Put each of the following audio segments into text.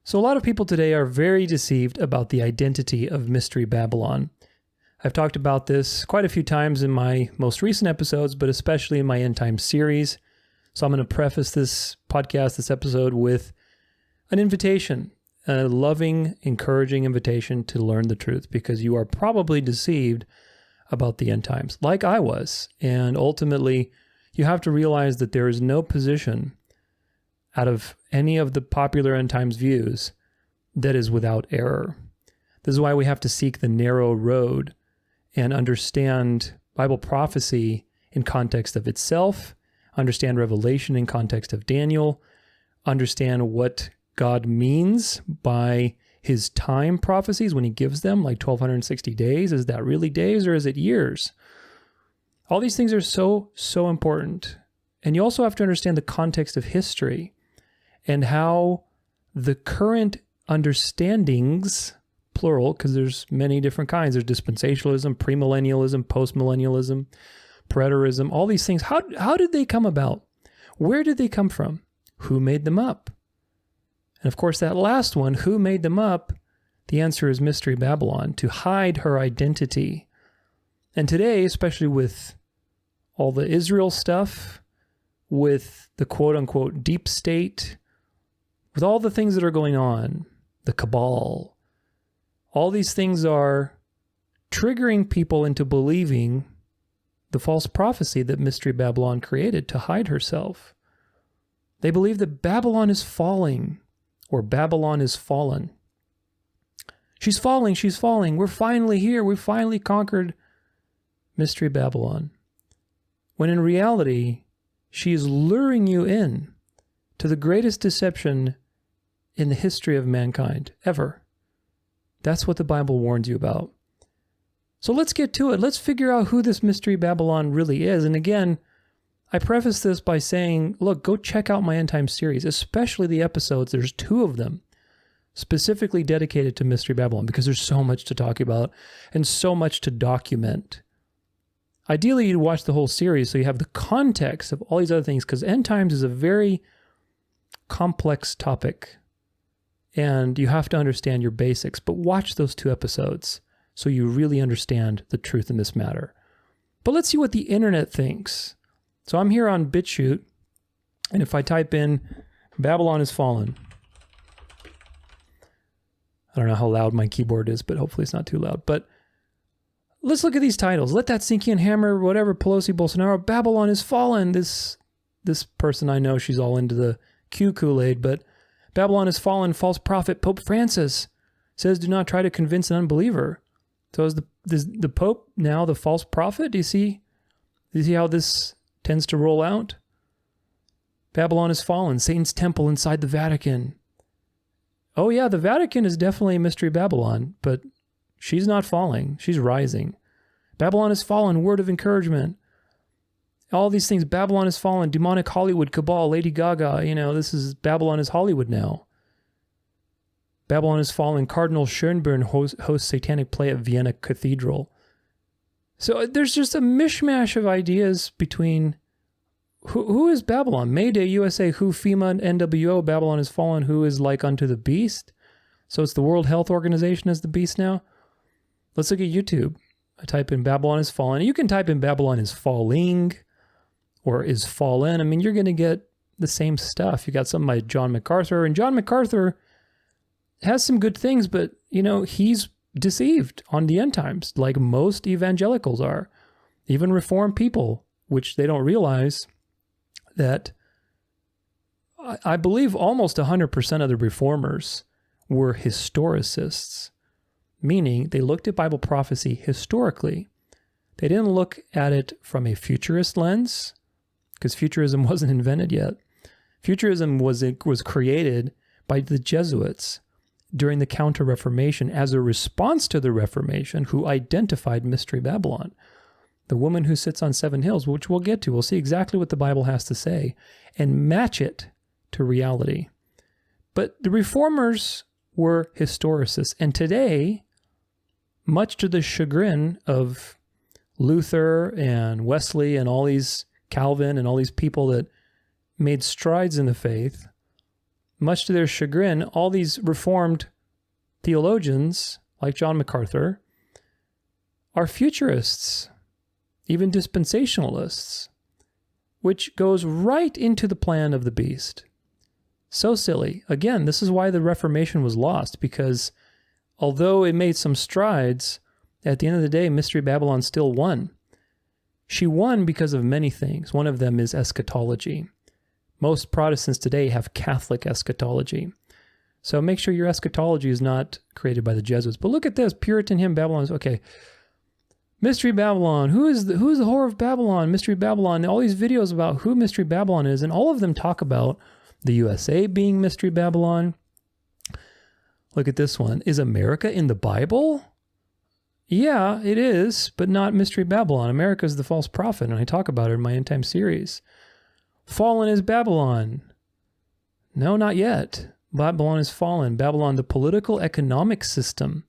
So a lot of people today are very deceived about the identity of Mystery Babylon. I've talked about this quite a few times in my most recent episodes, but especially in my End Times series. So I'm going to preface this podcast, this episode, with an invitation, a loving, encouraging invitation to learn the truth, because you are probably deceived about the end times, like I was. And ultimately, you have to realize that there is no position out of any of the popular end times views that is without error. This is why we have to seek the narrow road and understand Bible prophecy in context of itself, understand Revelation in context of Daniel, understand what God means by his time prophecies when he gives them, like 1,260 days. Is that really days or is it years? All these things are so important. And you also have to understand the context of history and how the current understandings, plural, because there's many different kinds. There's dispensationalism, premillennialism, postmillennialism, preterism, all these things. How did they come about? Where did they come from? Who made them up? And of course, that last one, who made them up? The answer is Mystery Babylon, to hide her identity. And today, especially with all the Israel stuff, with the quote-unquote deep state, with all the things that are going on, the cabal, all these things are triggering people into believing the false prophecy that Mystery Babylon created to hide herself. They believe that Babylon is falling, or Babylon is fallen. She's falling. We're finally here. We finally conquered Mystery Babylon. When in reality, she is luring you in to the greatest deception in the history of mankind ever. That's what the Bible warns you about. So let's get to it. Let's figure out who this Mystery Babylon really is. And again, I preface this by saying, look, go check out my End Time series, especially the episodes. There's 2 of them specifically dedicated to Mystery Babylon, because there's so much to talk about and so much to document. Ideally, you'd watch the whole series so you have the context of all these other things, because End Times is a very complex topic, and you have to understand your basics. But watch those 2 episodes so you really understand the truth in this matter. But let's see what the internet thinks. So I'm here on BitChute, and if I type in Babylon is fallen, I don't know how loud my keyboard is, but hopefully it's not too loud. But let's look at these titles. Let that sink in, Hammer, whatever, Pelosi, Bolsonaro, Babylon is fallen. This person I know, she's all into the Kool-Aid, but Babylon is fallen, false prophet, Pope Francis says do not try to convince an unbeliever. So is the Pope now the false prophet? Do you see how this tends to roll out? Babylon is fallen, Satan's temple inside the Vatican. Oh yeah, the Vatican is definitely Mystery Babylon, but she's not falling, she's rising. Babylon is fallen, word of encouragement. All these things, Babylon is fallen, demonic Hollywood, cabal, Lady Gaga, this is Babylon is Hollywood now. Babylon is fallen, Cardinal Schönborn hosts satanic play at Vienna Cathedral. So there's just a mishmash of ideas between who is Babylon? Mayday USA, who FEMA, NWO, Babylon is fallen, who is like unto the beast? So it's the World Health Organization as the beast now? Let's look at YouTube. I type in Babylon is fallen. You can type in Babylon is falling or is fallen. I mean, you're going to get the same stuff. You got something by John MacArthur, and John MacArthur has some good things, but, he's deceived on the end times, like most evangelicals are, even Reformed people, which they don't realize that I believe almost 100% of the Reformers were historicists, meaning they looked at Bible prophecy historically. They didn't look at it from a futurist lens, because futurism wasn't invented yet. Futurism was created by the Jesuits during the Counter-Reformation as a response to the Reformation, who identified Mystery Babylon, the woman who sits on 7 hills, which we'll get to. We'll see exactly what the Bible has to say and match it to reality. But the Reformers were historicists, and today, much to the chagrin of Luther and Wesley and all these Calvin and all these people that made strides in the faith, much to their chagrin, all these Reformed theologians, like John MacArthur, are futurists, even dispensationalists, which goes right into the plan of the beast. So silly. Again, this is why the Reformation was lost, because although it made some strides, at the end of the day, Mystery Babylon still won. She won because of many things. One of them is eschatology. Most Protestants today have Catholic eschatology. So make sure your eschatology is not created by the Jesuits. But look at this, Puritan hymn, Babylon. Okay, Mystery Babylon. Who is the whore of Babylon? Mystery Babylon. All these videos about who Mystery Babylon is, and all of them talk about the USA being Mystery Babylon. Look at this one. Is America in the Bible? Yeah, it is, but not Mystery Babylon. America is the false prophet, and I talk about it in my End Time series. Fallen is Babylon. No, not yet. Babylon is fallen. Babylon, the political economic system.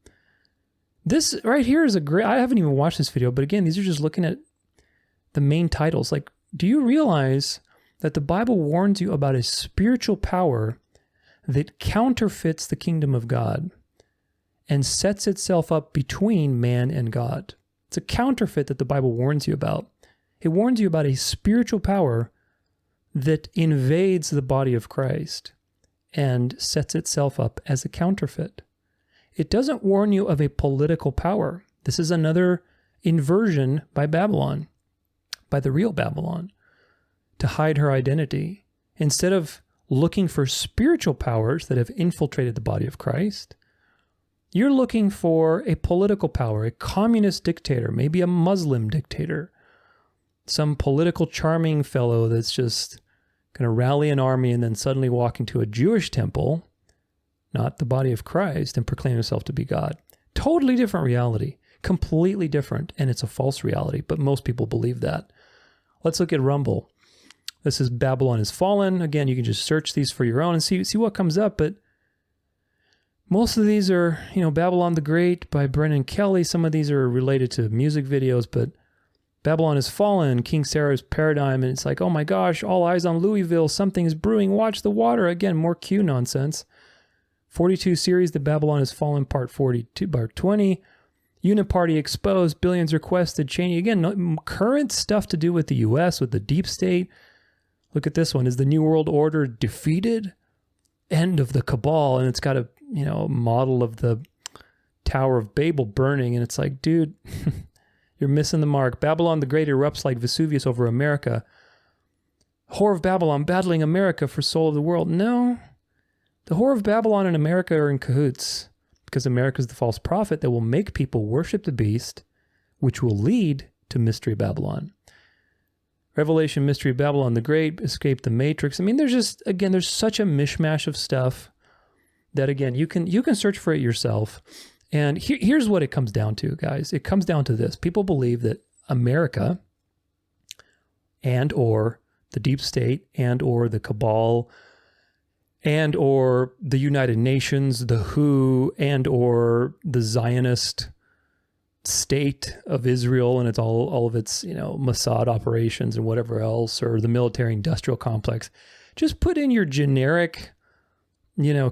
This right here is a great, I haven't even watched this video, but again, these are just looking at the main titles. Like, do you realize that the Bible warns you about a spiritual power that counterfeits the kingdom of God and sets itself up between man and God? It's a counterfeit that the Bible warns you about. It warns you about a spiritual power that invades the body of Christ and sets itself up as a counterfeit. It doesn't warn you of a political power. This is another inversion by Babylon, by the real Babylon, to hide her identity. Instead of looking for spiritual powers that have infiltrated the body of Christ, you're looking for a political power, a communist dictator, maybe a Muslim dictator, some political charming fellow that's just going to rally an army and then suddenly walk into a Jewish temple, not the body of Christ, and proclaim himself to be God. Totally different reality, completely different, and it's a false reality, but most people believe that. Let's look at Rumble. This is Babylon is Fallen. Again, you can just search these for your own and see what comes up, but most of these are, Babylon the Great by Brennan Kelly. Some of these are related to music videos, but Babylon is Fallen, King Sarah's Paradigm, and it's like, oh my gosh, all eyes on Louisville, something is brewing, watch the water. Again, more Q nonsense. 42 series, The Babylon is Fallen, part 42, part 20. Uniparty exposed, billions requested, Cheney. Again, current stuff to do with the U.S., with the deep state. Look at this one. Is the New World Order defeated? End of the cabal. And it's got a, model of the Tower of Babel burning. And it's like, dude, you're missing the mark. Babylon the Great erupts like Vesuvius over America. Whore of Babylon battling America for soul of the world. No. The Whore of Babylon and America are in cahoots, because America is the false prophet that will make people worship the beast, which will lead to Mystery Babylon. Revelation, Mystery Babylon the Great, Escape the Matrix. I mean, there's such a mishmash of stuff that, again, you can search for it yourself. And here's what it comes down to, guys. It comes down to this. People believe that America and or the deep state and or the cabal and or the United Nations, the WHO, and or the Zionist state of Israel and it's all of its, Mossad operations and whatever else, or the military industrial complex. Just put in your generic,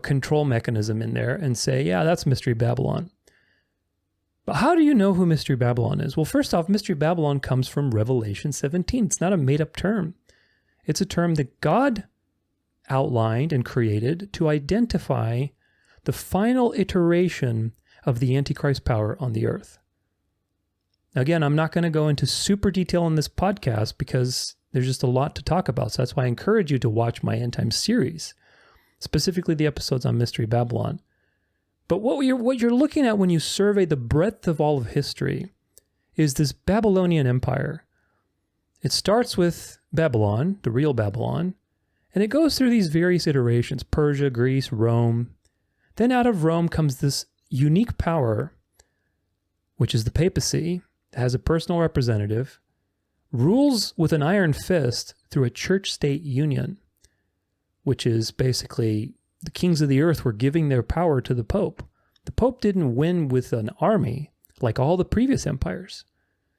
control mechanism in there and say, yeah, that's Mystery Babylon. But how do you know who Mystery Babylon is? Well, first off, Mystery Babylon comes from Revelation 17. It's not a made-up term. It's a term that God outlined and created to identify the final iteration of the Antichrist power on the earth. Again, I'm not going to go into super detail in this podcast because there's just a lot to talk about. So that's why I encourage you to watch my End Time series, specifically the episodes on Mystery Babylon. But what you're looking at when you survey the breadth of all of history is this Babylonian empire. It starts with Babylon, the real Babylon, and it goes through these various iterations: Persia, Greece, Rome. Then out of Rome comes this unique power, which is the papacy, that has a personal representative, rules with an iron fist through a church-state union, which is basically the kings of the earth were giving their power to the Pope. The Pope didn't win with an army like all the previous empires.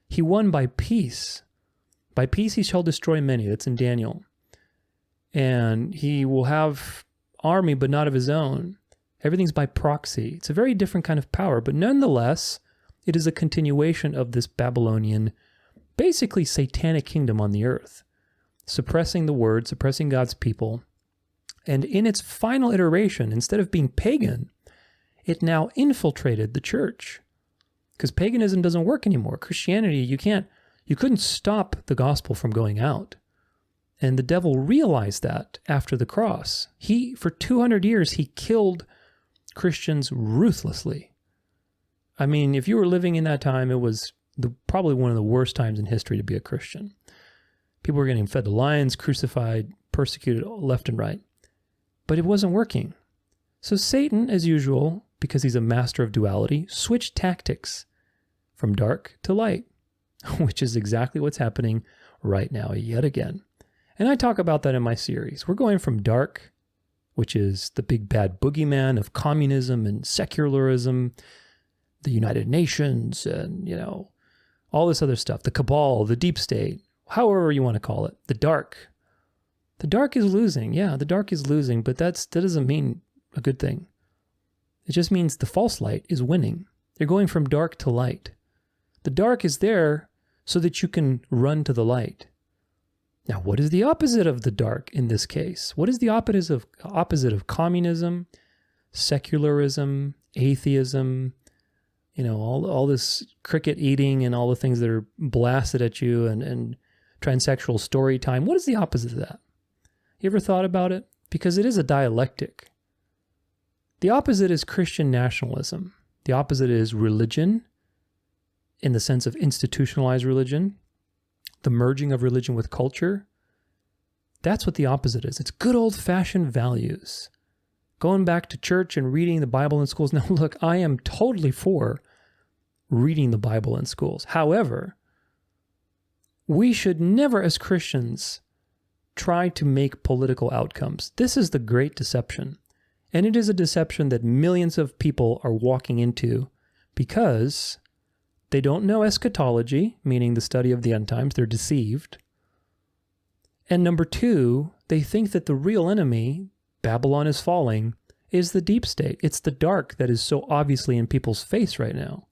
He won by peace. By peace he shall destroy many. That's in Daniel. And he will have army, but not of his own. Everything's by proxy. It's a very different kind of power, but nonetheless, it is a continuation of this Babylonian, basically satanic kingdom on the earth, suppressing the word, suppressing God's people. And in its final iteration, instead of being pagan, it now infiltrated the church. Because paganism doesn't work anymore. Christianity, you couldn't stop the gospel from going out. And the devil realized that after the cross. For 200 years, he killed Christians ruthlessly. I mean, if you were living in that time, it was probably one of the worst times in history to be a Christian. People were getting fed to lions, crucified, persecuted left and right. But it wasn't working. So Satan, as usual, because he's a master of duality, switched tactics from dark to light, which is exactly what's happening right now yet again. And I talk about that in my series. We're going from dark, which is the big bad boogeyman of communism and secularism, the United Nations, and, all this other stuff, the cabal, the deep state, however you want to call it, the dark. The dark is losing. Yeah, the dark is losing, but that doesn't mean a good thing. It just means the false light is winning. They're going from dark to light. The dark is there so that you can run to the light. Now, what is the opposite of the dark in this case? What is the opposite of communism, secularism, atheism, all this cricket eating and all the things that are blasted at you and transsexual story time? What is the opposite of that? You ever thought about it? Because it is a dialectic. The opposite is Christian nationalism. The opposite is religion, in the sense of institutionalized religion, the merging of religion with culture. That's what the opposite is. It's good old-fashioned values. Going back to church and reading the Bible in schools. Now, look, I am totally for reading the Bible in schools. However, we should never, as Christians, try to make political outcomes. This is the great deception. And it is a deception that millions of people are walking into because they don't know eschatology, meaning the study of the end times. They're deceived. And number two, they think that the real enemy, Babylon is falling, is the deep state. It's the dark that is so obviously in people's face right now.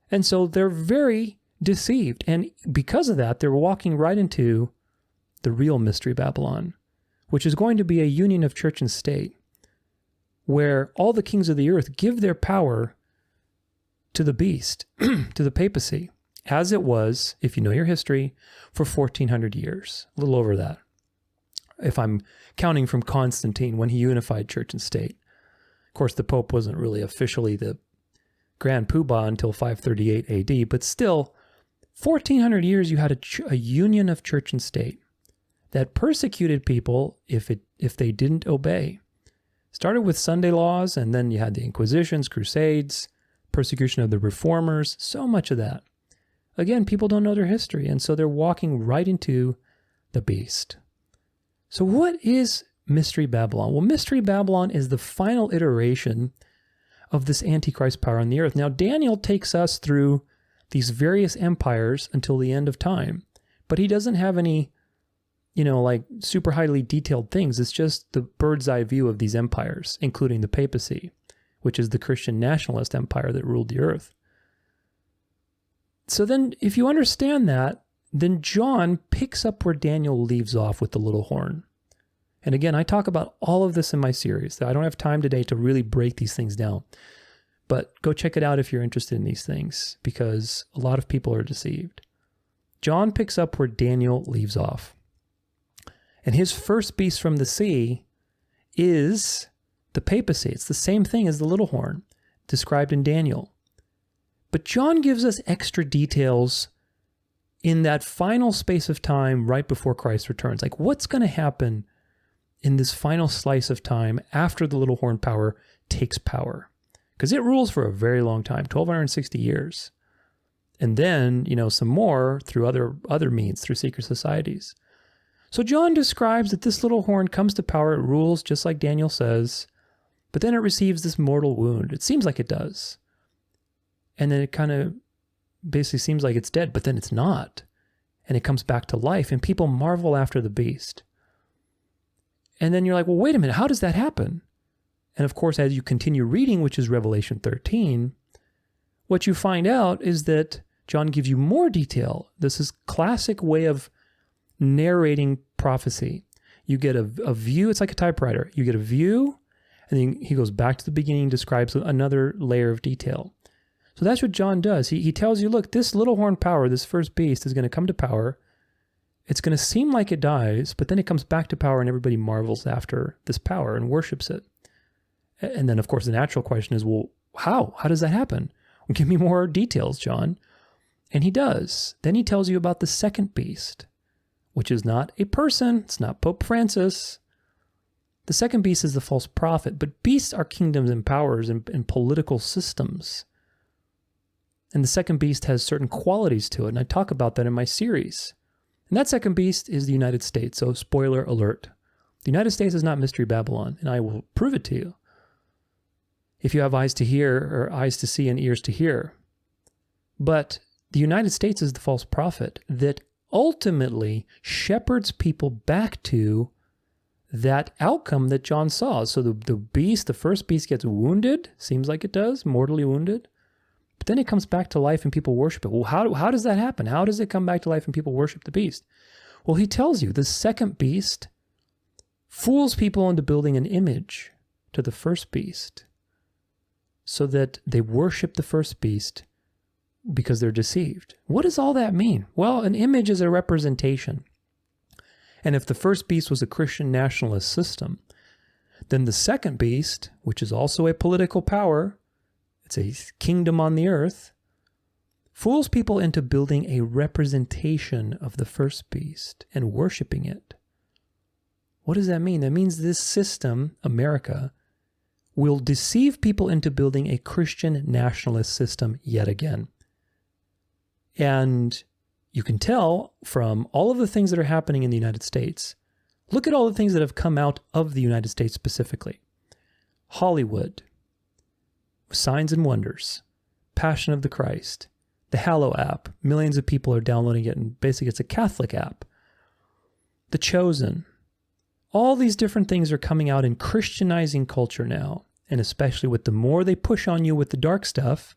And so they're very deceived. And because of that, they're walking right into the real mystery Babylon, which is going to be a union of church and state, where all the kings of the earth give their power to the beast, to the papacy, as it was, if you know your history, for 1400 years, a little over that. If I'm counting from Constantine, when he unified church and state. Of course, the Pope wasn't really officially the Grand Poobah until 538 AD, but still, 1400 years you had a union of church and state that persecuted people if they didn't obey. Started with Sunday laws, and then you had the Inquisitions, Crusades, persecution of the Reformers, so much of that. Again, people don't know their history, and so they're walking right into the beast. So what is Mystery Babylon? Well, Mystery Babylon is the final iteration of this Antichrist power on the earth. Now, Daniel takes us through these various empires until the end of time, but he doesn't have any, like super highly detailed things. It's just the bird's eye view of these empires, including the papacy, which is the Christian nationalist empire that ruled the earth. So then, if you understand that, then John picks up where Daniel leaves off with the little horn. And again, I talk about all of this in my series. I don't have time today to really break these things down. But go check it out if you're interested in these things, because a lot of people are deceived. John picks up where Daniel leaves off. And his first beast from the sea is the papacy. It's the same thing as the little horn described in Daniel. But John gives us extra details in that final space of time right before Christ returns. Like, what's going to happen in this final slice of time after the little horn power takes power? Because it rules for a very long time, 1,260 years. And then, some more through other means, through secret societies. So John describes that this little horn comes to power, it rules just like Daniel says, but then it receives this mortal wound. It seems like it does. And then it kind of basically seems like it's dead, but then it's not. And it comes back to life, and people marvel after the beast. And then you're like, well, wait a minute, how does that happen? And of course, as you continue reading, which is Revelation 13, what you find out is that John gives you more detail. This is classic way of narrating prophecy. You get a view, it's like a typewriter. You get a view, and then he goes back to the beginning and describes another layer of detail. So that's what John does. He tells you, look, this little horn power, this first beast is going to come to power. It's going to seem like it dies, but then it comes back to power and everybody marvels after this power and worships it. And then, of course, the natural question is, well, how? How does that happen? Well, give me more details, John. And he does. Then he tells you about the second beast, which is not a person. It's not Pope Francis. The second beast is the false prophet. But beasts are kingdoms and powers and political systems. And the second beast has certain qualities to it. And I talk about that in my series. And that second beast is the United States. So spoiler alert. The United States is not Mystery Babylon. And I will prove it to you. If you have eyes to hear, or eyes to see and ears to hear. But the United States is the false prophet that ultimately shepherds people back to that outcome that John saw. So the beast, the first beast gets wounded, seems like it does, mortally wounded. But then it comes back to life and people worship it. Well, how does that happen? How does it come back to life and people worship the beast? Well, he tells you the second beast fools people into building an image to the first beast so that they worship the first beast because they're deceived. What does all that mean? Well, an image is a representation. And if the first beast was a Christian nationalist system, then the second beast, which is also a political power, it's a kingdom on the earth, fools people into building a representation of the first beast and worshiping it. What does that mean? That means this system, America, will deceive people into building a Christian nationalist system yet again. And you can tell from all of the things that are happening in the United States. Look at all the things that have come out of the United States specifically. Hollywood, Signs and Wonders, Passion of the Christ, the Hallow app. Millions of people are downloading it, and basically it's a Catholic app. The Chosen. All these different things are coming out in Christianizing culture now, and especially with the more they push on you with the dark stuff,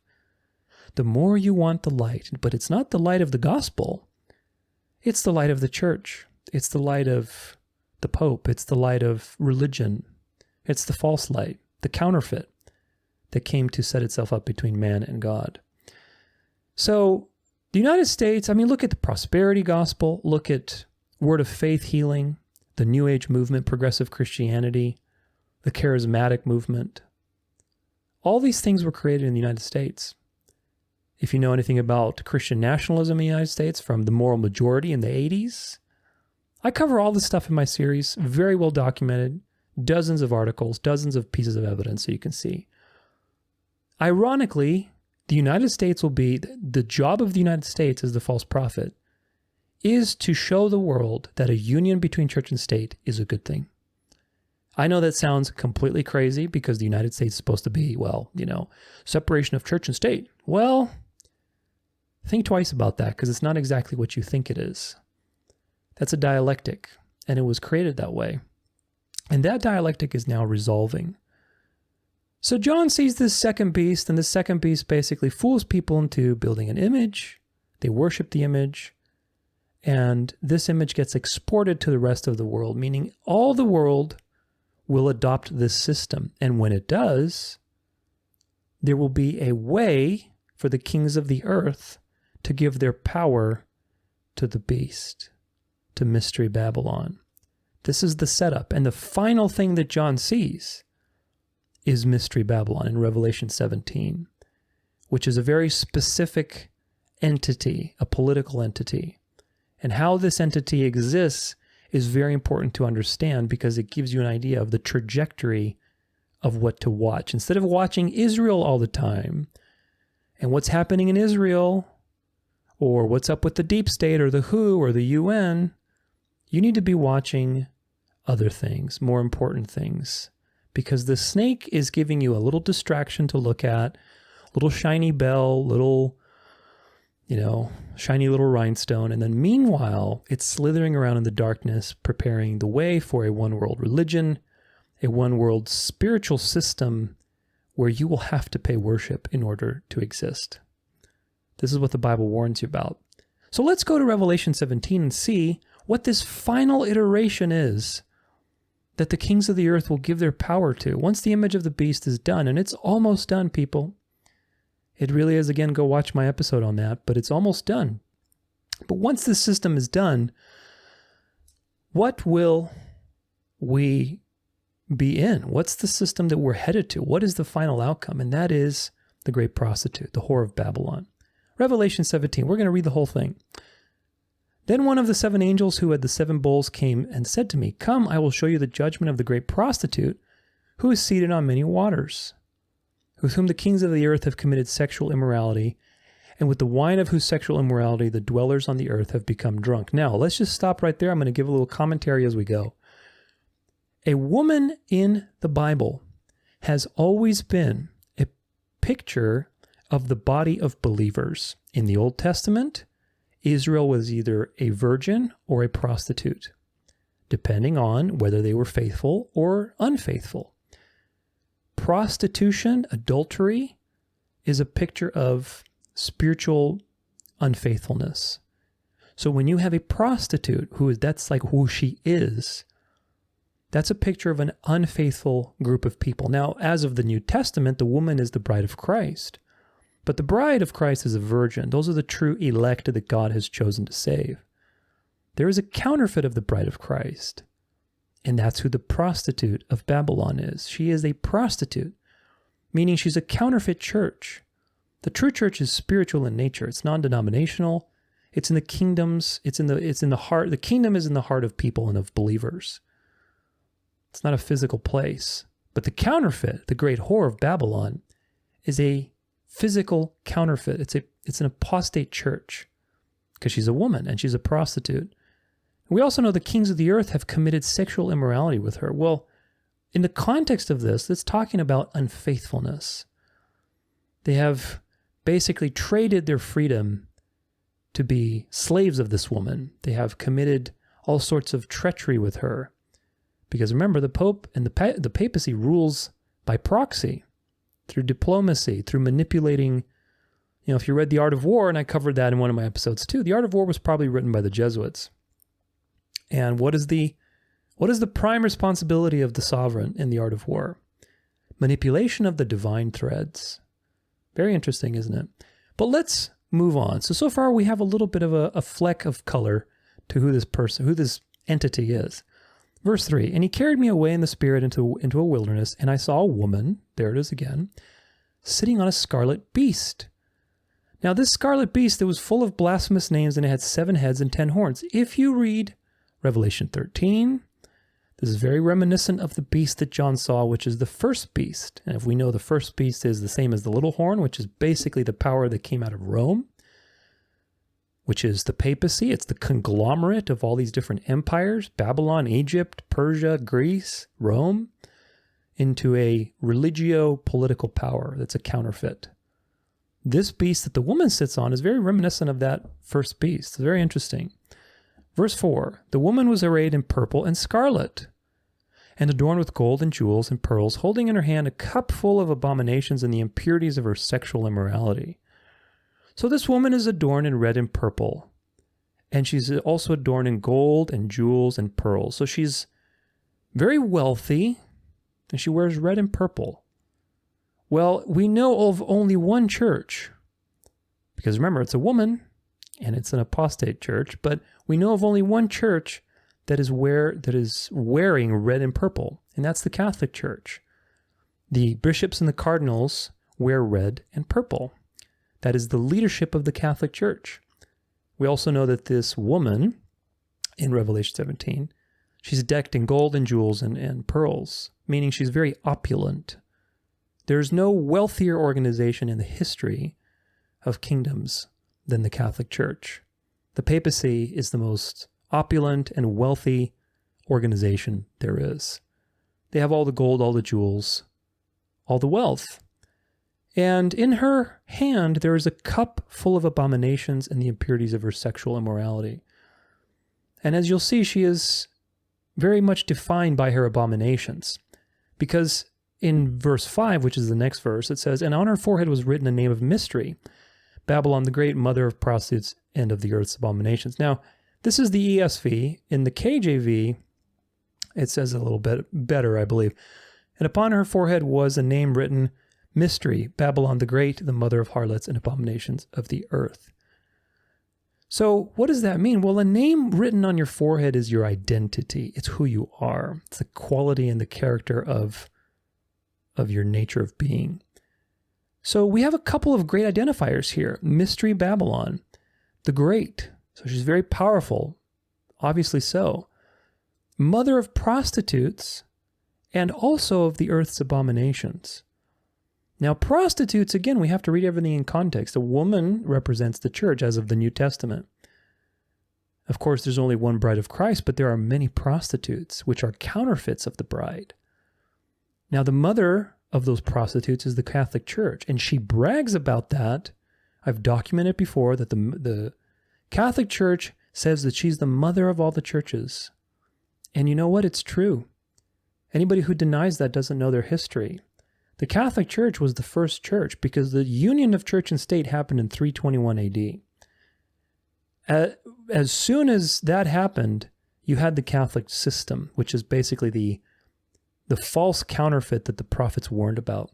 the more you want the light. But it's not the light of the gospel. It's the light of the church. It's the light of the Pope. It's the light of religion. It's the false light, the counterfeit that came to set itself up between man and God. So the United States, I mean, look at the prosperity gospel. Look at word of faith healing, the New Age movement, progressive Christianity, the charismatic movement. All these things were created in the United States. If you know anything about Christian nationalism in the United States from the moral majority in the 80s, I cover all this stuff in my series, very well documented, dozens of articles, dozens of pieces of evidence so you can see. Ironically, the United States will be, the job of the United States as the false prophet is to show the world that a union between church and state is a good thing. I know that sounds completely crazy because the United States is supposed to be, well, separation of church and state. Well, think twice about that because it's not exactly what you think it is. That's a dialectic, and it was created that way. And that dialectic is now resolving. So John sees this second beast, and the second beast basically fools people into building an image. They worship the image, and this image gets exported to the rest of the world, meaning all the world will adopt this system. And when it does, there will be a way for the kings of the earth to give their power to the beast, to Mystery Babylon. This is the setup. And the final thing that John sees is Mystery Babylon in Revelation 17, which is a very specific entity, a political entity. And how this entity exists is very important to understand because it gives you an idea of the trajectory of what to watch. Instead of watching Israel all the time and what's happening in Israel or what's up with the deep state or the WHO or the UN, you need to be watching other things, more important things. Because the snake is giving you a little distraction to look at, little shiny bell, little, shiny little rhinestone. And then meanwhile, it's slithering around in the darkness, preparing the way for a one-world religion, a one-world spiritual system where you will have to pay worship in order to exist. This is what the Bible warns you about. So let's go to Revelation 17 and see what this final iteration is that the kings of the earth will give their power to once the image of the beast is done. And it's almost done, people. It really is. Again, go watch my episode on that, but it's almost done. But once this system is done, what will we be in? What's the system that we're headed to? What is the final outcome? And that is the great prostitute, the whore of Babylon. Revelation 17, we're going to read the whole thing. Then one of the 7 angels who had the 7 bowls came and said to me, "Come, I will show you the judgment of the great prostitute, who is seated on many waters, with whom the kings of the earth have committed sexual immorality, and with the wine of whose sexual immorality the dwellers on the earth have become drunk." Now, let's just stop right there. I'm going to give a little commentary as we go. A woman in the Bible has always been a picture of the body of believers. In the Old Testament, Israel was either a virgin or a prostitute, depending on whether they were faithful or unfaithful. Prostitution, adultery, is a picture of spiritual unfaithfulness. So when you have a prostitute, that's like who she is, that's a picture of an unfaithful group of people. Now, as of the New Testament, the woman is the bride of Christ. But the bride of Christ is a virgin. Those are the true elect that God has chosen to save. There is a counterfeit of the bride of Christ, and that's who the prostitute of Babylon is. She is a prostitute, meaning she's a counterfeit church. The true church is spiritual in nature. It's non-denominational. It's in the kingdoms. It's in the heart. The kingdom is in the heart of people and of believers. It's not a physical place. But the counterfeit, the great whore of Babylon, is a physical counterfeit. It's an apostate church because she's a woman and she's a prostitute. We also know the kings of the earth have committed sexual immorality with her. Well, in the context of this, it's talking about unfaithfulness. They have basically traded their freedom to be slaves of this woman. They have committed all sorts of treachery with her. Because remember, the Pope and the papacy rules by proxy, through diplomacy, through manipulating. If you read The Art of War, and I covered that in one of my episodes too, The Art of War was probably written by the Jesuits. And what is the prime responsibility of the sovereign in The Art of War? Manipulation of the divine threads. Very interesting, isn't it? But let's move on. So far we have a little bit of a fleck of color to who this entity is. Verse 3, "And he carried me away in the spirit into a wilderness, and I saw a woman," there it is again, "sitting on a scarlet beast." Now this scarlet beast, it was full of blasphemous names, and it had 7 heads and 10 horns. If you read Revelation 13, this is very reminiscent of the beast that John saw, which is the first beast. And if we know the first beast is the same as the little horn, which is basically the power that came out of Rome, which is the papacy. It's the conglomerate of all these different empires, Babylon, Egypt, Persia, Greece, Rome, into a religio-political power that's a counterfeit. This beast that the woman sits on is very reminiscent of that first beast. It's very interesting. Verse 4, "The woman was arrayed in purple and scarlet, and adorned with gold and jewels and pearls, holding in her hand a cup full of abominations and the impurities of her sexual immorality." So this woman is adorned in red and purple, and she's also adorned in gold and jewels and pearls. So she's very wealthy, and she wears red and purple. Well, we know of only one church, because remember, it's a woman, and it's an apostate church, but we know of only one church that is wearing red and purple, and that's the Catholic Church. The bishops and the cardinals wear red and purple. That is the leadership of the Catholic Church. We also know that this woman in Revelation 17, she's decked in gold and jewels and pearls, meaning she's very opulent. There's no wealthier organization in the history of kingdoms than the Catholic Church. The papacy is the most opulent and wealthy organization there is. They have all the gold, all the jewels, all the wealth. And in her hand, there is a cup full of abominations and the impurities of her sexual immorality. And as you'll see, she is very much defined by her abominations. Because in verse 5, which is the next verse, it says, "And on her forehead was written a name of mystery, Babylon the Great, mother of prostitutes and of the earth's abominations." Now, this is the ESV. In the KJV, it says a little bit better, I believe. "And upon her forehead was a name written, Mystery, Babylon the Great, the mother of harlots and abominations of the earth." So what does that mean? Well, a name written on your forehead is your identity. It's who you are. It's the quality and the character of your nature of being. So we have a couple of great identifiers here. Mystery Babylon, the Great. So she's very powerful, obviously so. Mother of prostitutes, and also of the earth's abominations. Now, prostitutes, again, we have to read everything in context. A woman represents the church as of the New Testament. Of course, there's only one bride of Christ, but there are many prostitutes, which are counterfeits of the bride. Now, the mother of those prostitutes is the Catholic Church, and she brags about that. I've documented before that the Catholic Church says that she's the mother of all the churches. And you know what? It's true. Anybody who denies that doesn't know their history. The Catholic Church was the first church because the union of church and state happened in 321 AD. As soon as that happened, you had the Catholic system, which is basically the false counterfeit that the prophets warned about.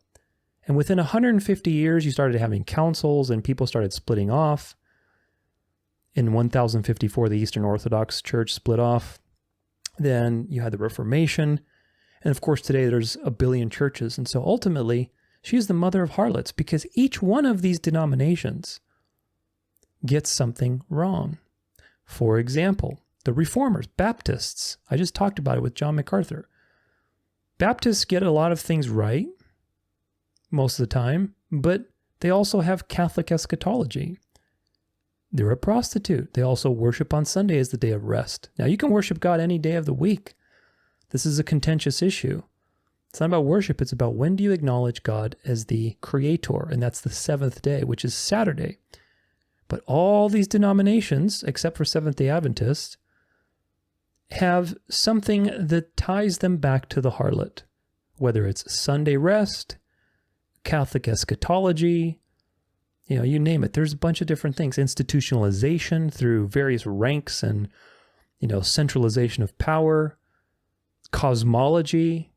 And within 150 years, you started having councils and people started splitting off. In 1054, the Eastern Orthodox Church split off. Then you had the Reformation. And of course, today there's a billion churches. And so ultimately, she's the mother of harlots because each one of these denominations gets something wrong. For example, the Reformers, Baptists. I just talked about it with John MacArthur. Baptists get a lot of things right most of the time, but they also have Catholic eschatology. They're a prostitute. They also worship on Sunday as the day of rest. Now, you can worship God any day of the week. This is a contentious issue. It's not about worship. It's about when do you acknowledge God as the creator, and that's the seventh day, which is Saturday. But all these denominations, except for Seventh-day Adventists, have something that ties them back to the harlot, whether it's Sunday rest, Catholic eschatology, you name it. There's a bunch of different things. Institutionalization through various ranks and, centralization of power, cosmology.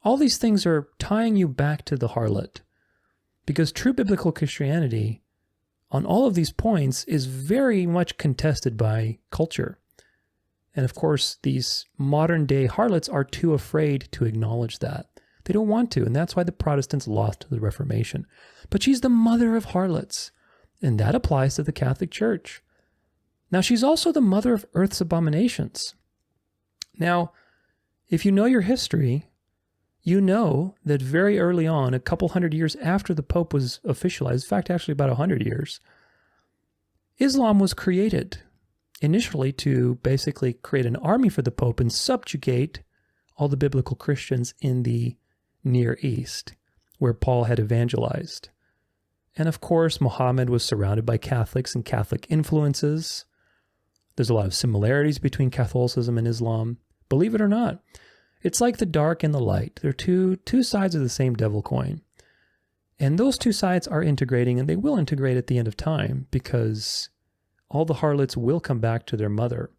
All these things are tying you back to the harlot because true biblical Christianity on all of these points is very much contested by culture. And of course, these modern day harlots are too afraid to acknowledge that. They don't want to, and that's why the Protestants lost the Reformation. But she's the mother of harlots, and that applies to the Catholic Church. Now, she's also the mother of earth's abominations. Now, if you know your history, you know that very early on, a couple hundred years after the Pope was officialized, in fact, actually about 100 years, Islam was created initially to basically create an army for the Pope and subjugate all the biblical Christians in the Near East, where Paul had evangelized. And of course, Muhammad was surrounded by Catholics and Catholic influences. There's a lot of similarities between Catholicism and Islam. Believe it or not, it's like the dark and the light. They're two sides of the same devil coin. And those two sides are integrating, and they will integrate at the end of time because all the harlots will come back to their mother.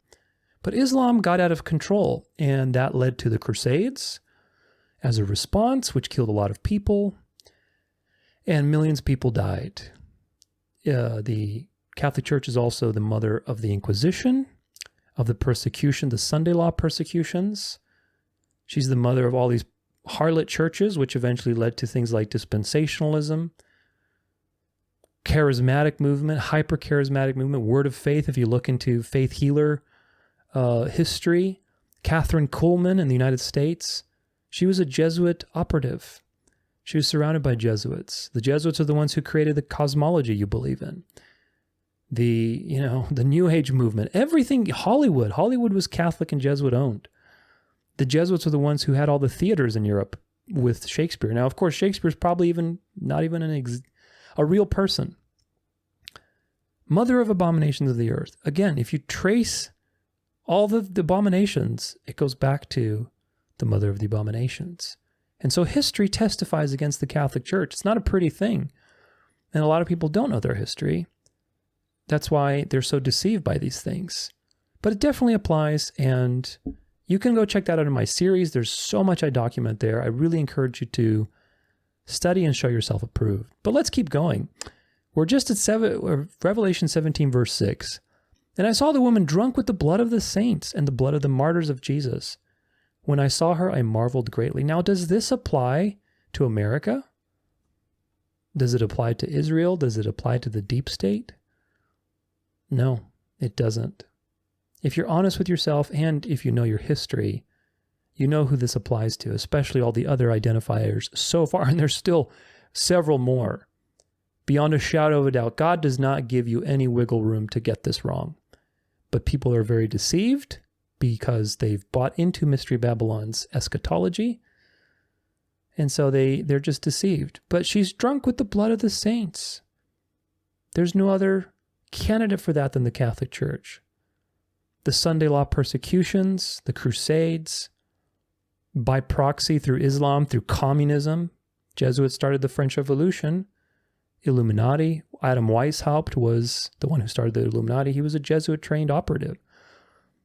But Islam got out of control, and that led to the Crusades as a response, which killed a lot of people, and millions of people died. The Catholic Church is also the mother of the Inquisition, of the persecution, the Sunday law persecutions. She's the mother of all these harlot churches, which eventually led to things like dispensationalism, charismatic movement, hyper-charismatic movement, word of faith. If you look into faith healer history, Catherine Kuhlman in the United States, she was a Jesuit operative. She was surrounded by Jesuits. The Jesuits are the ones who created the cosmology you believe in. The New Age movement, everything, Hollywood was Catholic and Jesuit owned. The Jesuits are the ones who had all the theaters in Europe with Shakespeare. Now, of course, Shakespeare's probably not even a real person. Mother of abominations of the earth. Again, if you trace all the abominations, it goes back to the mother of the abominations. And so history testifies against the Catholic Church. It's not a pretty thing. And a lot of people don't know their history. That's why they're so deceived by these things. But it definitely applies, and you can go check that out in my series. There's so much I document there. I really encourage you to study and show yourself approved. But let's keep going. We're just at Revelation 17, verse 6. And I saw the woman drunk with the blood of the saints and the blood of the martyrs of Jesus. When I saw her, I marveled greatly. Now, does this apply to America? Does it apply to Israel? Does it apply to the deep state? No, it doesn't. If you're honest with yourself and if you know your history, you know who this applies to, especially all the other identifiers so far, and there's still several more. Beyond a shadow of a doubt, God does not give you any wiggle room to get this wrong. But people are very deceived because they've bought into Mystery Babylon's eschatology, and so they're just deceived. But she's drunk with the blood of the saints. There's no other candidate for that than the Catholic Church. The Sunday law persecutions, the Crusades, by proxy through Islam, through communism. Jesuits started the French Revolution. Illuminati. Adam Weishaupt was the one who started the Illuminati. He was a Jesuit-trained operative.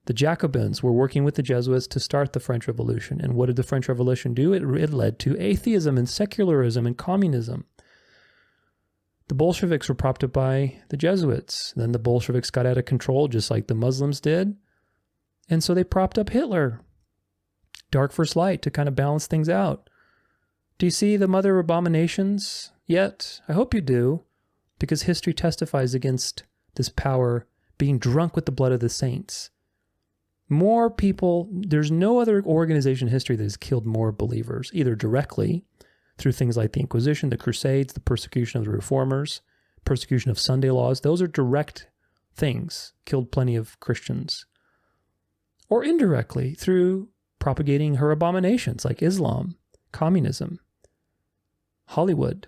The Jacobins were working with the Jesuits to start the French Revolution. And what did the French Revolution do? It led to atheism and secularism and communism. The Bolsheviks were propped up by the Jesuits. Then the Bolsheviks got out of control, just like the Muslims did. And so they propped up Hitler. Dark versus light to kind of balance things out. Do you see the mother of abominations yet? I hope you do, because history testifies against this power being drunk with the blood of the saints. More people, there's no other organization in history that has killed more believers, either directly through things like the Inquisition, the Crusades, the persecution of the Reformers, persecution of Sunday laws. Those are direct things, killed plenty of Christians. Or indirectly through propagating her abominations like Islam, communism, Hollywood,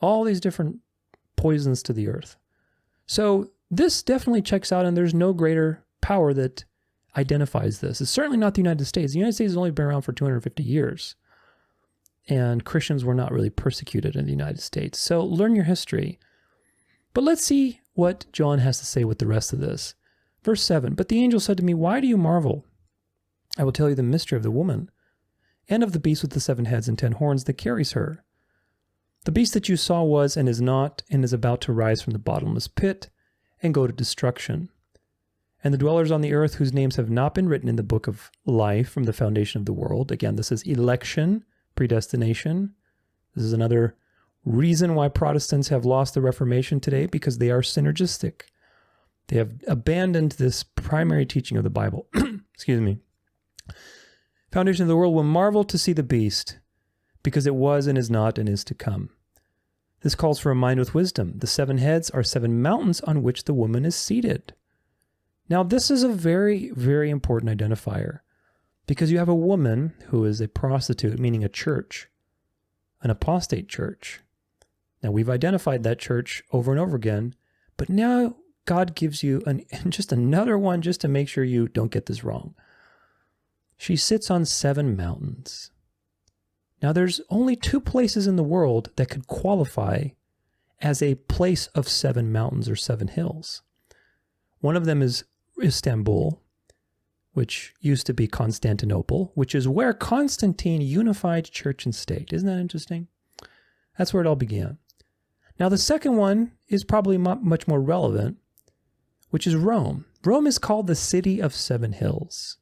all these different poisons to the earth. So this definitely checks out, and there's no greater power that identifies this. It's certainly not the United States. The United States has only been around for 250 years. And Christians were not really persecuted in the United States. So learn your history. But let's see what John has to say with the rest of this. Verse 7, but the angel said to me, why do you marvel? I will tell you the mystery of the woman and of the beast with the 7 heads and 10 horns that carries her. The beast that you saw was and is not and is about to rise from the bottomless pit and go to destruction. And the dwellers on the earth whose names have not been written in the book of life from the foundation of the world. Again, this is election, predestination. This is another reason why Protestants have lost the Reformation today, because they are synergistic. They have abandoned this primary teaching of the Bible. Excuse me. Foundation of the world will marvel to see the beast, because it was and is not and is to come. This calls for a mind with wisdom. The 7 heads are 7 mountains on which the woman is seated. Now, this is a very, very important identifier, because you have a woman who is a prostitute, meaning a church, an apostate church. Now, we've identified that church over and over again, but now God gives you just another one just to make sure you don't get this wrong. She sits on 7 mountains. Now, there's only 2 places in the world that could qualify as a place of 7 mountains or 7 hills. One of them is Istanbul, which used to be Constantinople, which is where Constantine unified church and state. Isn't that interesting? That's where it all began. Now, the second one is probably much more relevant, which is Rome. Rome is called the city of 7 hills.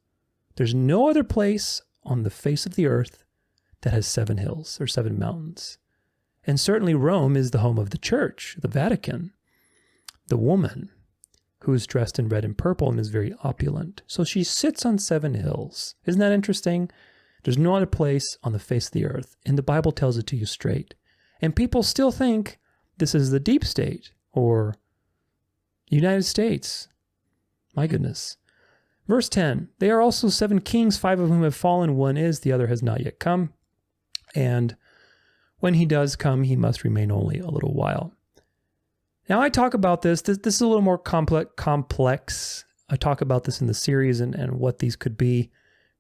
There's no other place on the face of the earth that has 7 hills or 7 mountains. And certainly Rome is the home of the church, the Vatican, the woman who is dressed in red and purple and is very opulent. So she sits on 7 hills. Isn't that interesting? There's no other place on the face of the earth, and the Bible tells it to you straight. And people still think this is the deep state or United States. My goodness. Verse 10, they are also 7 kings, 5 of whom have fallen, 1 is, the other has not yet come. And when he does come, he must remain only a little while. Now, I talk about this. This is a little more complex. I talk about this in the series and what these could be.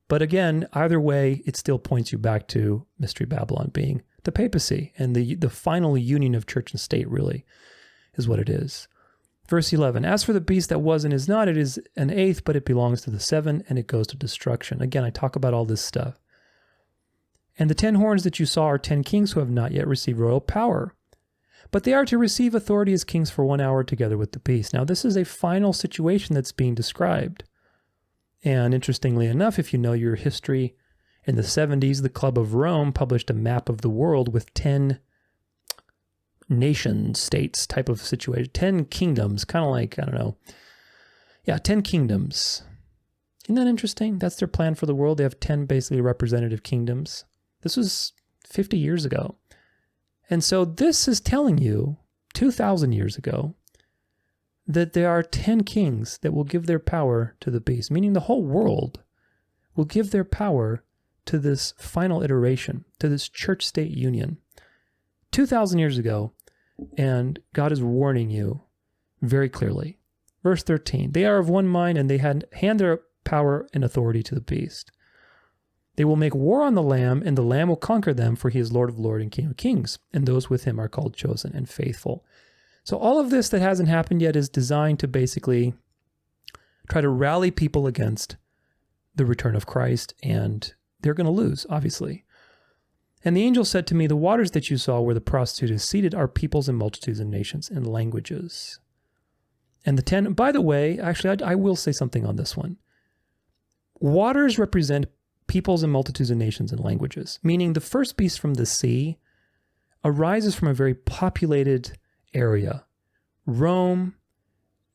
But again, either way, it still points you back to Mystery Babylon being the papacy, and the final union of church and state really is what it is. Verse 11, as for the beast that was and is not, it is an eighth, but it belongs to the seven, and it goes to destruction. Again, I talk about all this stuff. And the 10 horns that you saw are 10 kings who have not yet received royal power, but they are to receive authority as kings for 1 hour together with the beast. Now, this is a final situation that's being described. And interestingly enough, if you know your history, in the 70s, the Club of Rome published a map of the world with 10 nation states type of situation, 10 kingdoms, kind of like, I don't know. Yeah, 10 kingdoms. Isn't that interesting? That's their plan for the world. They have 10 basically representative kingdoms. This was 50 years ago. And so this is telling you, 2,000 years ago, that there are 10 kings that will give their power to the beast, meaning the whole world will give their power to this final iteration, to this church-state union. 2,000 years ago, and God is warning you very clearly. Verse 13, they are of one mind, and they hand their power and authority to the beast. They will make war on the Lamb, and the Lamb will conquer them, for he is Lord of lords and King of kings, and those with him are called chosen and faithful. So all of this that hasn't happened yet is designed to basically try to rally people against the return of Christ, and they're going to lose, obviously. And the angel said to me, the waters that you saw where the prostitute is seated are peoples and multitudes and nations and languages. And the 10, by the way, actually, I will say something on this one. Waters represent peoples and multitudes and nations and languages, meaning the first beast from the sea arises from a very populated area. Rome,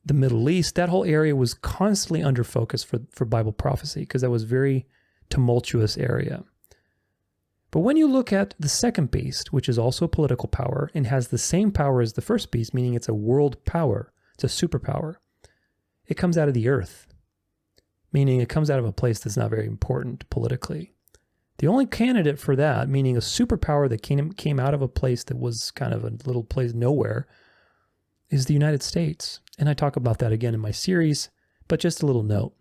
the Middle East, that whole area was constantly under focus for Bible prophecy because that was a very tumultuous area. But when you look at the second beast, which is also political power and has the same power as the first beast, meaning it's a world power, it's a superpower, it comes out of the earth, meaning it comes out of a place that's not very important politically. The only candidate for that, meaning a superpower that came out of a place that was kind of a little place nowhere, is the United States. And I talk about that again in my series, but just a little note.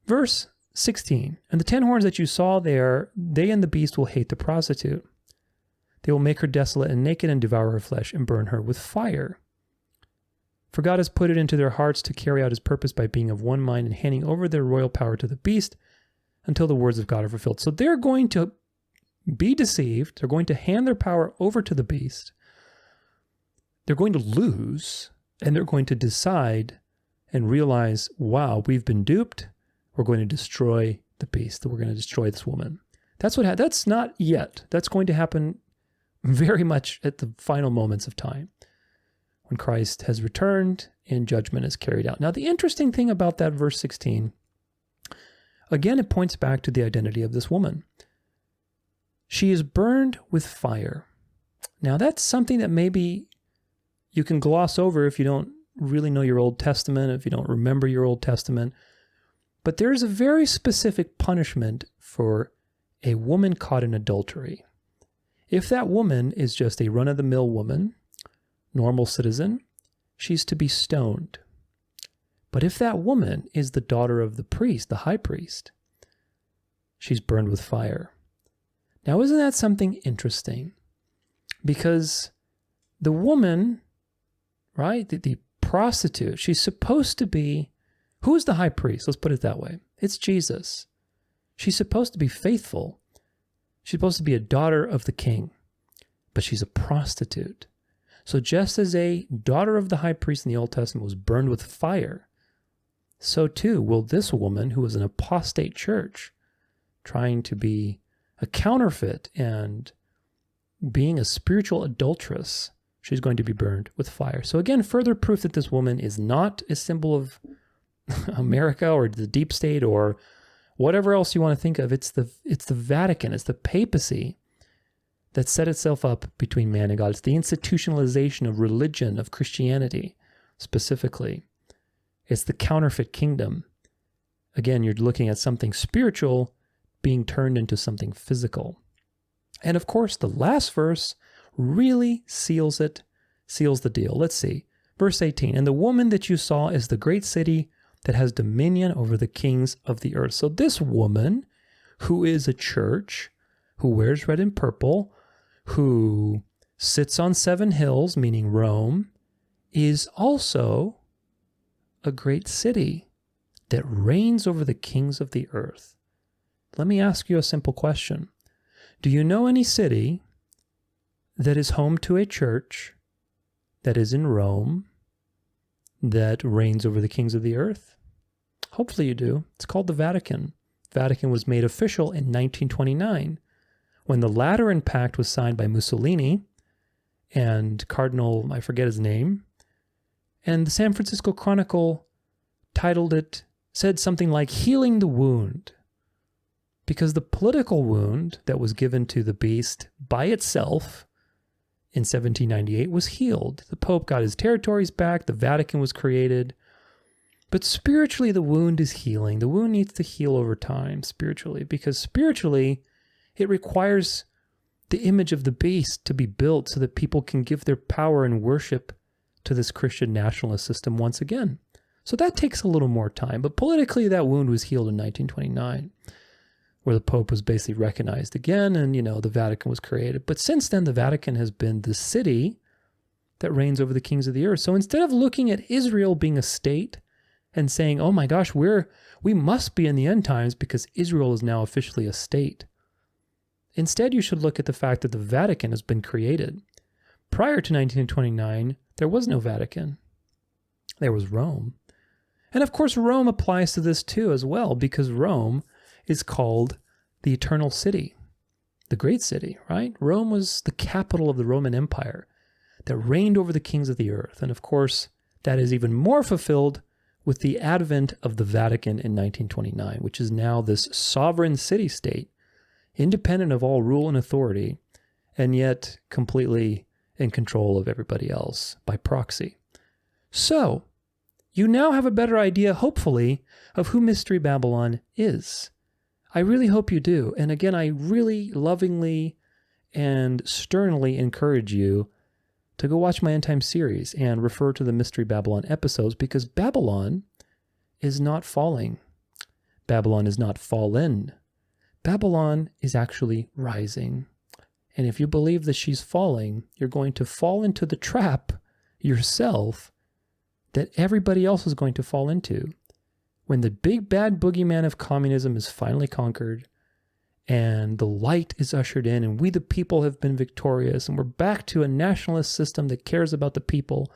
Verse 16, and the 10 horns that you saw there, they and the beast will hate the prostitute. They will make her desolate and naked and devour her flesh and burn her with fire. For God has put it into their hearts to carry out his purpose by being of one mind and handing over their royal power to the beast until the words of God are fulfilled. So they're going to be deceived. They're going to hand their power over to the beast. They're going to lose, and they're going to decide and realize, wow, we've been duped. We're going to destroy the beast. We're going to destroy this woman. That's what. That's not yet. That's going to happen very much at the final moments of time when Christ has returned and judgment is carried out. Now, the interesting thing about that verse 16, again, it points back to the identity of this woman. She is burned with fire. Now, that's something that maybe you can gloss over if you don't really know your Old Testament, if you don't remember your Old Testament. But there is a very specific punishment for a woman caught in adultery. If that woman is just a run-of-the-mill woman, normal citizen, she's to be stoned. But if that woman is the daughter of the priest, the high priest, she's burned with fire. Now, isn't that something interesting? Because the woman, right, the prostitute, she's supposed to be, who is the high priest? Let's put it that way. It's Jesus. She's supposed to be faithful. She's supposed to be a daughter of the king, but she's a prostitute. So just as a daughter of the high priest in the Old Testament was burned with fire, so too will this woman, who is an apostate church, trying to be a counterfeit and being a spiritual adulteress, she's going to be burned with fire. So again, further proof that this woman is not a symbol of America or the deep state or whatever else you want to think of. It's the Vatican, it's the papacy that set itself up between man and God. It's the institutionalization of religion, of Christianity specifically. It's the counterfeit kingdom. Again, you're looking at something spiritual being turned into something physical. And of course, the last verse really seals it, seals the deal. Let's see. Verse 18, and the woman that you saw is the great city that has dominion over the kings of the earth. So this woman, who is a church, who wears red and purple, who sits on 7 hills, meaning Rome, is also a great city that reigns over the kings of the earth. Let me ask you a simple question. Do you know any city that is home to a church that is in Rome that reigns over the kings of the earth? Hopefully you do. It's called the Vatican. Vatican was made official in 1929 when the Lateran Pact was signed by Mussolini and Cardinal, I forget his name, and the San Francisco Chronicle said something like healing the wound, because the political wound that was given to the beast by itself in 1798 was healed. The Pope got his territories back, the Vatican was created, but spiritually the wound is healing. The wound needs to heal over time spiritually, because spiritually it requires the image of the beast to be built so that people can give their power and worship to this Christian nationalist system once again. So that takes a little more time, but politically that wound was healed in 1929, where the Pope was basically recognized again and, the Vatican was created. But since then, the Vatican has been the city that reigns over the kings of the earth. So instead of looking at Israel being a state and saying, oh my gosh, we must be in the end times because Israel is now officially a state, instead you should look at the fact that the Vatican has been created. Prior to 1929, there was no Vatican. There was Rome. And of course, Rome applies to this too as well, because Rome is called the eternal city, the great city, right? Rome was the capital of the Roman Empire that reigned over the kings of the earth. And of course, that is even more fulfilled with the advent of the Vatican in 1929, which is now this sovereign city-state, independent of all rule and authority, and yet completely in control of everybody else by proxy. So, you now have a better idea, hopefully, of who Mystery Babylon is. I really hope you do. And again, I really lovingly and sternly encourage you to go watch my End Time series and refer to the Mystery Babylon episodes, because Babylon is not falling. Babylon is not fallen. Babylon is actually rising. And if you believe that she's falling, you're going to fall into the trap yourself that everybody else is going to fall into. When the big bad boogeyman of communism is finally conquered and the light is ushered in and we the people have been victorious and we're back to a nationalist system that cares about the people,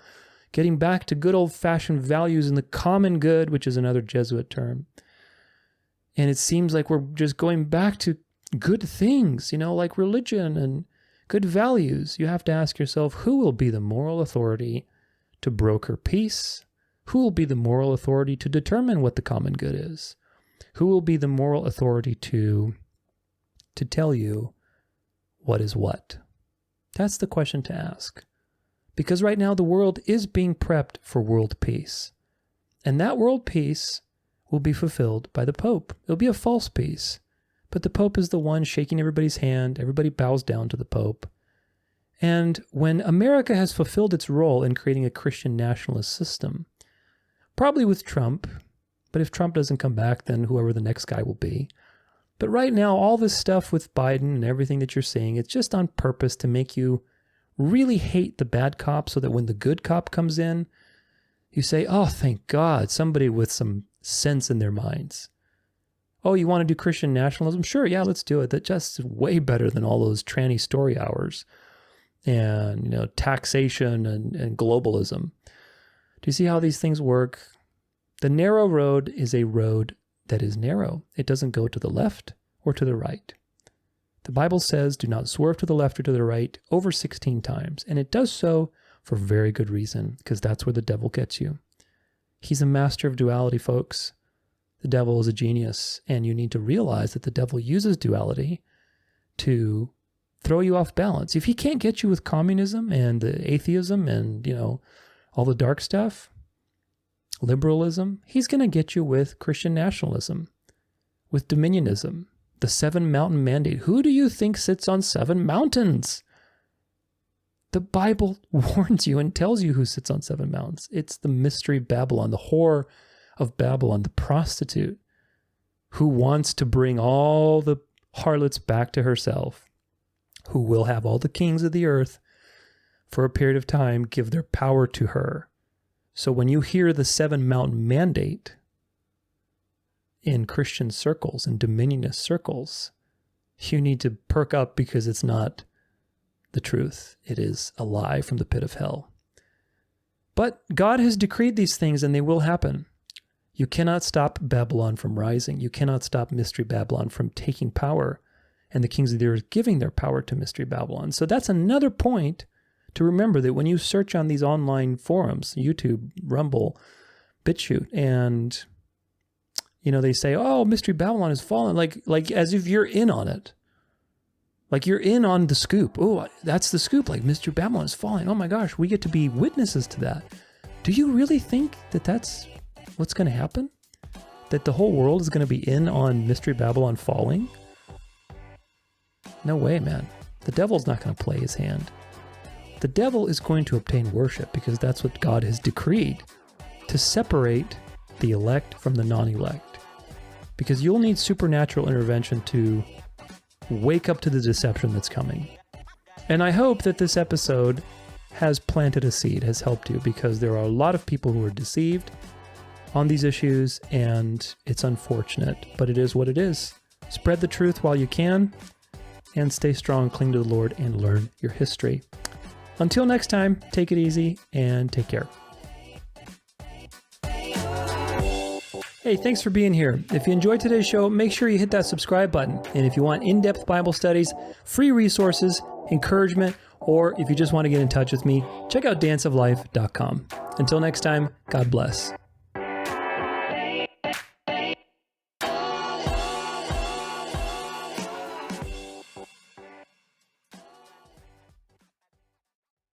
getting back to good old-fashioned values in the common good, which is another Jesuit term. And it seems like we're just going back to good things, like religion and good values. You have to ask yourself, who will be the moral authority to broker peace? Who will be the moral authority to determine what the common good is? Who will be the moral authority to tell you what is what? That's the question to ask. Because right now the world is being prepped for world peace. And that world peace will be fulfilled by the Pope. It'll be a false peace. But the Pope is the one shaking everybody's hand. Everybody bows down to the Pope. And when America has fulfilled its role in creating a Christian nationalist system, probably with Trump, but if Trump doesn't come back, then whoever the next guy will be. But right now, all this stuff with Biden and everything that you're seeing, it's just on purpose to make you really hate the bad cop so that when the good cop comes in, you say, oh, thank God, somebody with some sense in their minds. Oh, you want to do Christian nationalism? Sure, yeah, let's do it. That's just way better than all those tranny story hours and, taxation and globalism. Do you see how these things work? The narrow road is a road that is narrow. It doesn't go to the left or to the right. The Bible says, do not swerve to the left or to the right over 16 times. And it does so for very good reason, because that's where the devil gets you. He's a master of duality, folks. The devil is a genius, and you need to realize that the devil uses duality to throw you off balance. If he can't get you with communism and the atheism and, all the dark stuff, liberalism, he's going to get you with Christian nationalism, with dominionism, the 7 mountain mandate. Who do you think sits on 7 mountains? The Bible warns you and tells you who sits on seven mountains. It's the mystery Babylon, the whore of Babylon, the prostitute who wants to bring all the harlots back to herself, who will have all the kings of the earth for a period of time give their power to her. So when you hear the seven mountain mandate in Christian circles and dominionist circles, you need to perk up, because it's not the truth. It is a lie from the pit of hell. But God has decreed these things, and they will happen. You cannot stop Babylon from rising. You cannot stop Mystery Babylon from taking power, and the kings of the earth giving their power to Mystery Babylon. So that's another point to remember, that when you search on these online forums, YouTube, Rumble, BitChute, and they say, "Oh, Mystery Babylon has fallen," like as if you're in on it. Like you're in on the scoop. Oh, that's the scoop. Like Mystery Babylon is falling. Oh my gosh, we get to be witnesses to that. Do you really think that that's what's going to happen? That the whole world is going to be in on Mystery Babylon falling? No way, man. The devil's not going to play his hand. The devil is going to obtain worship, because that's what God has decreed, to separate the elect from the non-elect. Because you'll need supernatural intervention to wake up to the deception that's coming. And I hope that this episode has planted a seed, has helped you, because there are a lot of people who are deceived on these issues, and it's unfortunate, but it is what it is. Spread the truth while you can, and stay strong, cling to the Lord, and learn your history. Until next time, take it easy and take care. Hey, thanks for being here. If you enjoyed today's show, make sure you hit that subscribe button. And if you want in-depth Bible studies, free resources, encouragement, or if you just want to get in touch with me, check out danceoflife.com. Until next time, God bless.